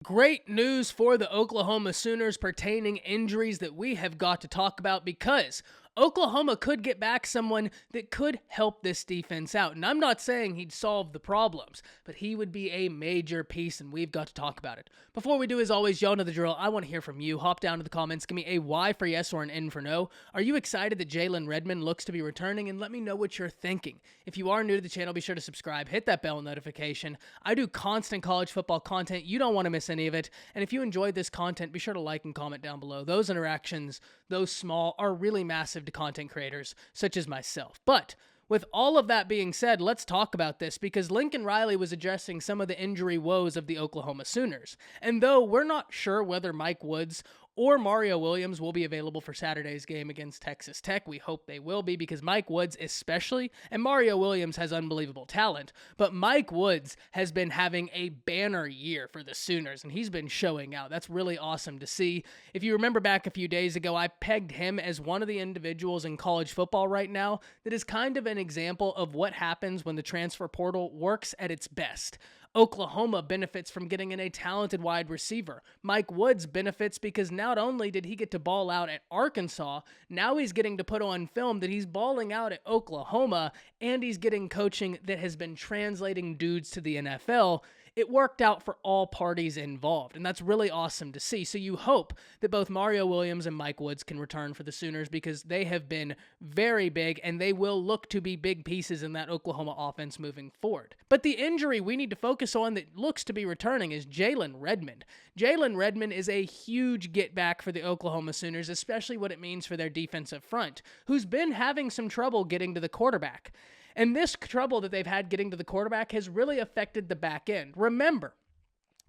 Great news for the Oklahoma Sooners pertaining injuries that we have got to talk about, because Oklahoma could get back someone that could help this defense out. And I'm not saying he'd solve the problems, but he would be a major piece, and we've got to talk about it. Before we do, as always, y'all know the drill. I want to hear from you. Hop down to the comments. Give me a Y for yes or an N for no. Are you excited that Jalen Redmond looks to be returning? And let me know what you're thinking. If you are new to the channel, be sure to subscribe. Hit that bell notification. I do constant college football content. You don't want to miss any of it. And if you enjoyed this content, be sure to like and comment down below. Those interactions, though small, are really massive to content creators such as myself. But with all of that being said, let's talk about this, because Lincoln Riley was addressing some of the injury woes of the Oklahoma Sooners. And though we're not sure whether Mike Woods or Mario Williams will be available for Saturday's game against Texas Tech, we hope they will be, because Mike Woods especially, and Mario Williams has unbelievable talent, but Mike Woods has been having a banner year for the Sooners, and he's been showing out. That's really awesome to see. If you remember back a few days ago, I pegged him as one of the individuals in college football right now that is kind of an example of what happens when the transfer portal works at its best. Oklahoma benefits from getting in a talented wide receiver. Mike Woods benefits because not only did he get to ball out at Arkansas, now he's getting to put on film that he's balling out at Oklahoma, and he's getting coaching that has been translating dudes to the NFL. It worked out for all parties involved, and that's really awesome to see. So you hope that both Mario Williams and Mike Woods can return for the Sooners, because they have been very big, and they will look to be big pieces in that Oklahoma offense moving forward. But the injury we need to focus on that looks to be returning is Jalen Redmond. Jalen Redmond is a huge get back for the Oklahoma Sooners, especially what it means for their defensive front, who's been having some trouble getting to the quarterback. And this trouble that they've had getting to the quarterback has really affected the back end. Remember,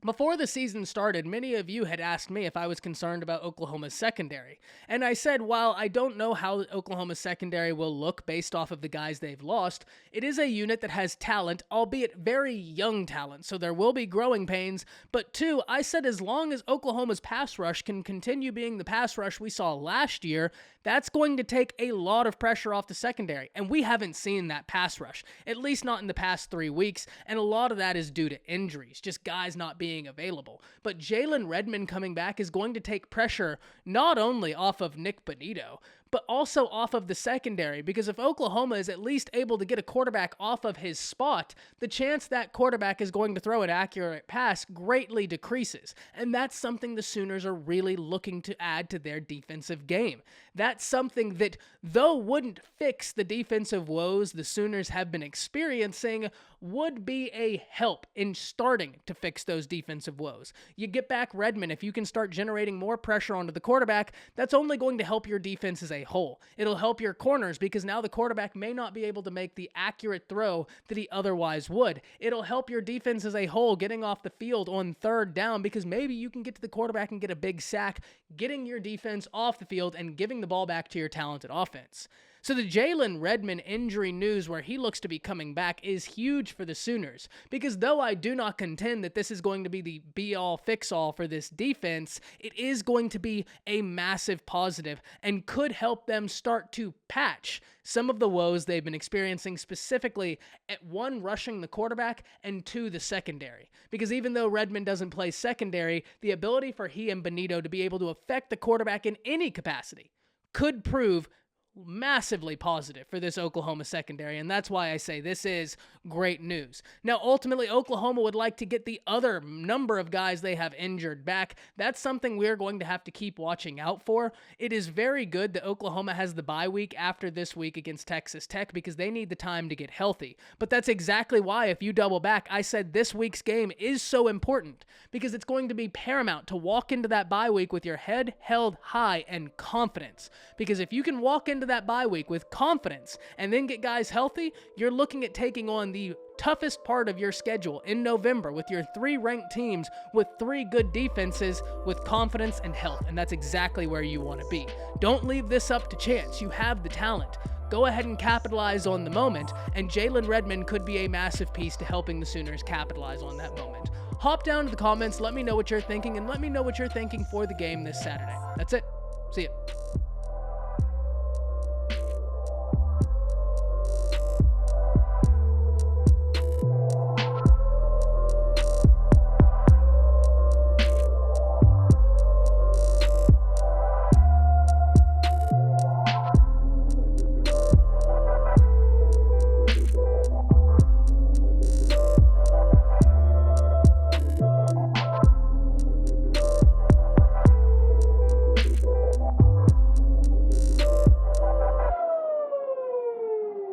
before the season started, many of you had asked me if I was concerned about Oklahoma's secondary. And I said, while I don't know how Oklahoma's secondary will look based off of the guys they've lost, it is a unit that has talent, albeit very young talent, so there will be growing pains. But two, I said as long as Oklahoma's pass rush can continue being the pass rush we saw last year, that's going to take a lot of pressure off the secondary. And we haven't seen that pass rush, at least not in the past 3 weeks, and a lot of that is due to injuries, just guys not being available. But Jalen Redmond coming back is going to take pressure not only off of Nick Bonito, but also off of the secondary, because if Oklahoma is at least able to get a quarterback off of his spot, the chance that quarterback is going to throw an accurate pass greatly decreases. And that's something the Sooners are really looking to add to their defensive game. That's something that, though wouldn't fix the defensive woes the Sooners have been experiencing, would be a help in starting to fix those defensive woes. You get back Redmond, if you can start generating more pressure onto the quarterback, that's only going to help your defense as a whole. It'll help your corners, because now the quarterback may not be able to make the accurate throw that he otherwise would. It'll help your defense as a whole getting off the field on third down, because maybe you can get to the quarterback and get a big sack, getting your defense off the field and giving the ball back to your talented offense. So the Jalen Redmond injury news, where he looks to be coming back, is huge for the Sooners, because though I do not contend that this is going to be the be-all, fix-all for this defense, it is going to be a massive positive and could help them start to patch some of the woes they've been experiencing, specifically at one, rushing the quarterback, and two, the secondary. Because even though Redmond doesn't play secondary, the ability for he and Bonito to be able to affect the quarterback in any capacity could prove massively positive for this Oklahoma secondary, and that's why I say this is great news. Now, ultimately, Oklahoma would like to get the other number of guys they have injured back. That's something we're going to have to keep watching out for. It is very good that Oklahoma has the bye week after this week against Texas Tech, because they need the time to get healthy. But that's exactly why, if you double back, I said this week's game is so important, because it's going to be paramount to walk into that bye week with your head held high and confidence. Because if you can walk into that bye week with confidence and then get guys healthy, you're looking at taking on the toughest part of your schedule in November with your 3 ranked teams with 3 good defenses with confidence and health, and that's exactly where you want to be. Don't leave this up to chance. You have the talent. Go ahead and capitalize on the moment, and Jalen Redmond could be a massive piece to helping the Sooners capitalize on that moment. Hop down to the comments, let me know what you're thinking, and let me know what you're thinking for the game this Saturday. That's it. See ya.